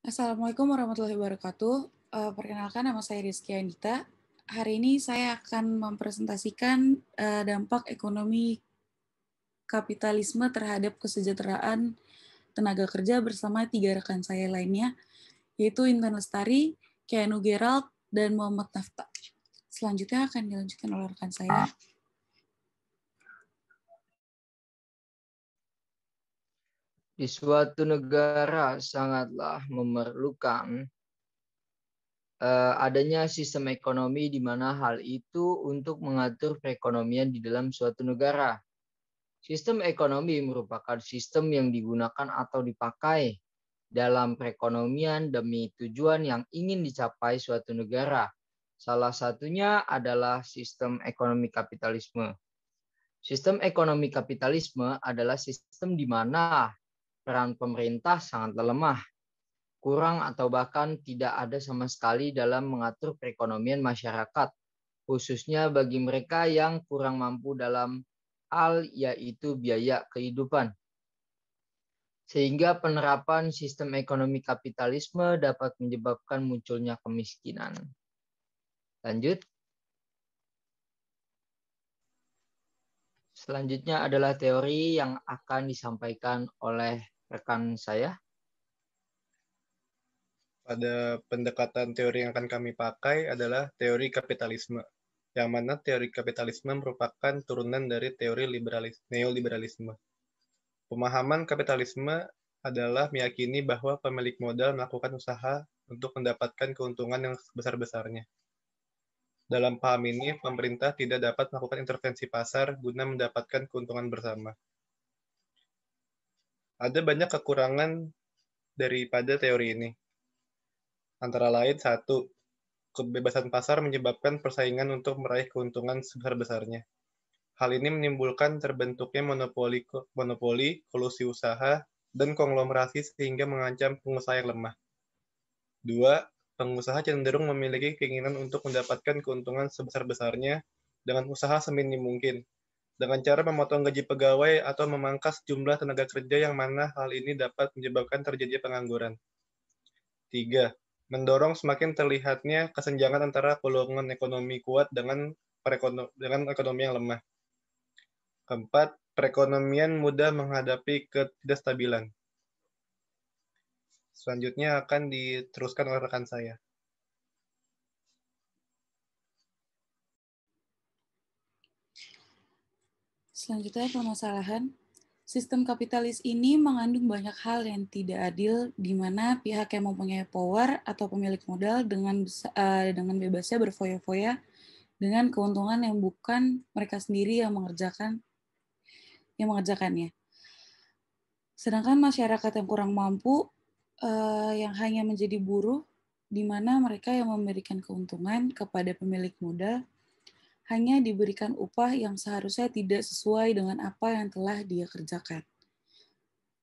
Assalamualaikum warahmatullahi wabarakatuh. Perkenalkan, nama saya Rizky Anita. Hari ini saya akan mempresentasikan dampak ekonomi kapitalisme terhadap kesejahteraan tenaga kerja bersama 3 rekan saya lainnya, yaitu Intan Lestari, Keanu Gerald, dan Muhammad Nafta. Selanjutnya akan dilanjutkan oleh rekan saya. Di suatu negara sangatlah memerlukan adanya sistem ekonomi di mana hal itu untuk mengatur perekonomian di dalam suatu negara. Sistem ekonomi merupakan sistem yang digunakan atau dipakai dalam perekonomian demi tujuan yang ingin dicapai suatu negara. Salah satunya adalah sistem ekonomi kapitalisme. Sistem ekonomi kapitalisme adalah sistem di mana peran pemerintah sangat lemah, kurang atau bahkan tidak ada sama sekali dalam mengatur perekonomian masyarakat, khususnya bagi mereka yang kurang mampu dalam hal yaitu biaya kehidupan. Sehingga penerapan sistem ekonomi kapitalisme dapat menyebabkan munculnya kemiskinan. Lanjut. Selanjutnya adalah teori yang akan disampaikan oleh rekan saya. Pada pendekatan teori yang akan kami pakai adalah teori kapitalisme, yang mana teori kapitalisme merupakan turunan dari teori neoliberalisme. Pemahaman kapitalisme adalah meyakini bahwa pemilik modal melakukan usaha untuk mendapatkan keuntungan yang sebesar-besarnya. Dalam paham ini, pemerintah tidak dapat melakukan intervensi pasar guna mendapatkan keuntungan bersama. Ada banyak kekurangan daripada teori ini. Antara lain, 1. Kebebasan pasar menyebabkan persaingan untuk meraih keuntungan sebesar-besarnya. Hal ini menimbulkan terbentuknya monopoli, kolusi usaha, dan konglomerasi sehingga mengancam pengusaha yang lemah. 2. Pengusaha cenderung memiliki keinginan untuk mendapatkan keuntungan sebesar-besarnya dengan usaha seminim mungkin, dengan cara memotong gaji pegawai atau memangkas jumlah tenaga kerja yang mana hal ini dapat menyebabkan terjadinya pengangguran. 3. Mendorong semakin terlihatnya kesenjangan antara golongan ekonomi kuat dengan ekonomi yang lemah. 4. Perekonomian mudah menghadapi ketidakstabilan. Selanjutnya akan diteruskan oleh rekan saya. Selanjutnya, permasalahan. Sistem kapitalis ini mengandung banyak hal yang tidak adil, di mana pihak yang mempunyai power atau pemilik modal dengan bebasnya berfoya-foya dengan keuntungan yang bukan mereka sendiri yang mengerjakannya. Sedangkan masyarakat yang kurang mampu, yang hanya menjadi buruh, di mana mereka yang memberikan keuntungan kepada pemilik modal hanya diberikan upah yang seharusnya tidak sesuai dengan apa yang telah dia kerjakan.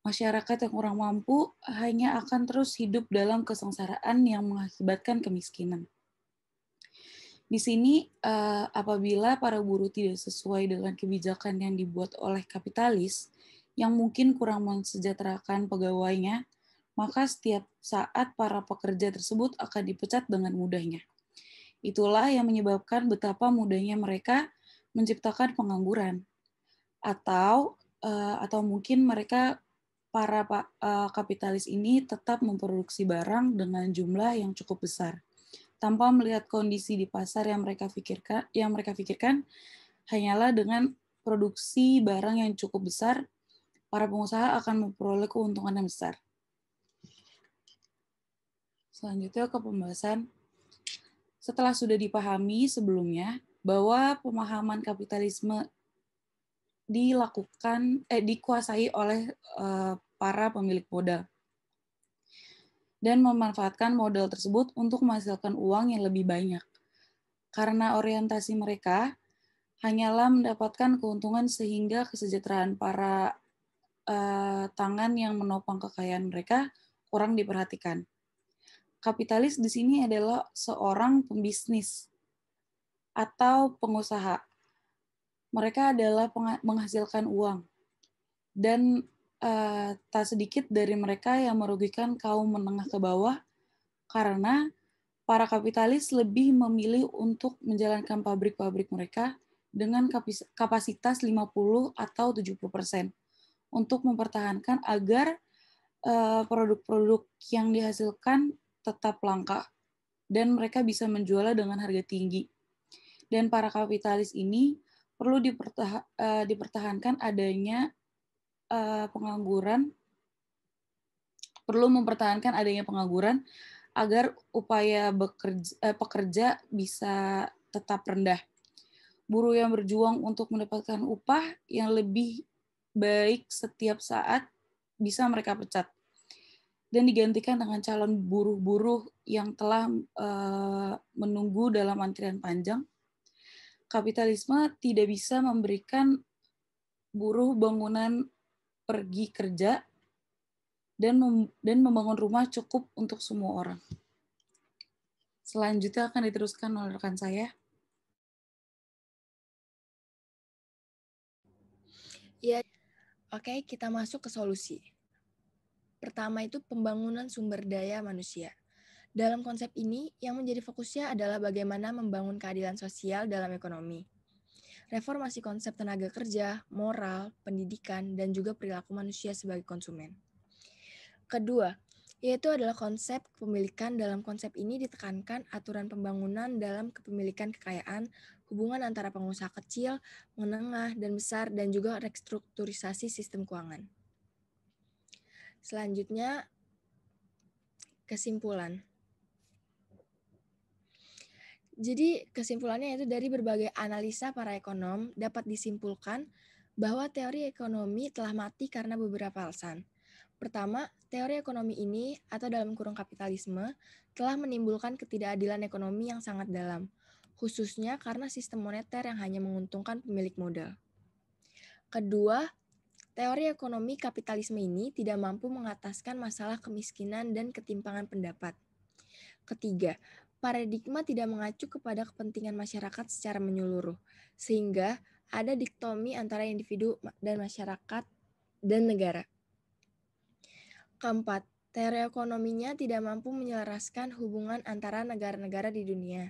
Masyarakat yang kurang mampu hanya akan terus hidup dalam kesengsaraan yang mengakibatkan kemiskinan. Di sini, apabila para buruh tidak sesuai dengan kebijakan yang dibuat oleh kapitalis, yang mungkin kurang mensejahterakan pegawainya, maka setiap saat para pekerja tersebut akan dipecat dengan mudahnya. Itulah yang menyebabkan betapa mudahnya mereka menciptakan pengangguran. Atau mungkin mereka para kapitalis ini tetap memproduksi barang dengan jumlah yang cukup besar, tanpa melihat kondisi di pasar yang mereka pikirkan hanyalah dengan produksi barang yang cukup besar, para pengusaha akan memperoleh keuntungan yang besar. Selanjutnya ke pembahasan. Setelah sudah dipahami sebelumnya bahwa pemahaman kapitalisme dikuasai oleh para pemilik modal dan memanfaatkan modal tersebut untuk menghasilkan uang yang lebih banyak. Karena orientasi mereka hanyalah mendapatkan keuntungan sehingga kesejahteraan para tangan yang menopang kekayaan mereka kurang diperhatikan. Kapitalis di sini adalah seorang pembisnis atau pengusaha. Mereka adalah menghasilkan uang. Dan tak sedikit dari mereka yang merugikan kaum menengah ke bawah karena para kapitalis lebih memilih untuk menjalankan pabrik-pabrik mereka dengan kapasitas 50 atau 70% untuk mempertahankan agar produk-produk yang dihasilkan tetap langka dan mereka bisa menjualnya dengan harga tinggi. Dan para kapitalis ini perlu dipertahankan adanya pengangguran, perlu mempertahankan adanya pengangguran agar upaya pekerja bisa tetap rendah. Buruh yang berjuang untuk mendapatkan upah yang lebih baik setiap saat bisa mereka pecat dan digantikan dengan calon buruh-buruh yang telah menunggu dalam antrian panjang. Kapitalisme tidak bisa memberikan buruh bangunan pergi kerja dan membangun rumah cukup untuk semua orang. Selanjutnya akan diteruskan oleh rekan saya. Ya, oke, kita masuk ke solusi. Pertama itu pembangunan sumber daya manusia. Dalam konsep ini, yang menjadi fokusnya adalah bagaimana membangun keadilan sosial dalam ekonomi. Reformasi konsep tenaga kerja, moral, pendidikan, dan juga perilaku manusia sebagai konsumen. Kedua, yaitu adalah konsep kepemilikan. Dalam konsep ini ditekankan aturan pembangunan dalam kepemilikan kekayaan, hubungan antara pengusaha kecil, menengah, dan besar, dan juga restrukturisasi sistem keuangan. Selanjutnya, kesimpulan. Jadi kesimpulannya itu dari berbagai analisa para ekonom dapat disimpulkan bahwa teori ekonomi telah mati karena beberapa alasan. Pertama, teori ekonomi ini atau dalam kurung kapitalisme telah menimbulkan ketidakadilan ekonomi yang sangat dalam, khususnya karena sistem moneter yang hanya menguntungkan pemilik modal. Kedua, teori ekonomi kapitalisme ini tidak mampu mengataskan masalah kemiskinan dan ketimpangan pendapat. Ketiga, paradigma tidak mengacu kepada kepentingan masyarakat secara menyeluruh, sehingga ada dikotomi antara individu dan masyarakat dan negara. Keempat, teori ekonominya tidak mampu menyelaraskan hubungan antara negara-negara di dunia,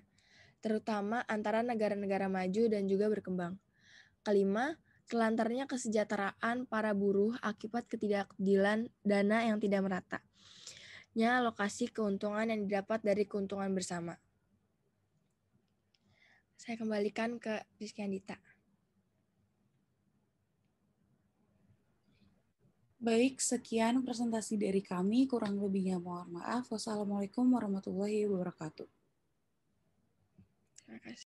terutama antara negara-negara maju dan juga berkembang. Kelima, telantarnya kesejahteraan para buruh akibat ketidakadilan dana yang tidak merata. Alokasi keuntungan yang didapat dari keuntungan bersama. Saya kembalikan ke Rizky Andita. Baik, sekian presentasi dari kami. Kurang lebihnya mohon maaf. Wassalamualaikum warahmatullahi wabarakatuh. Terima kasih.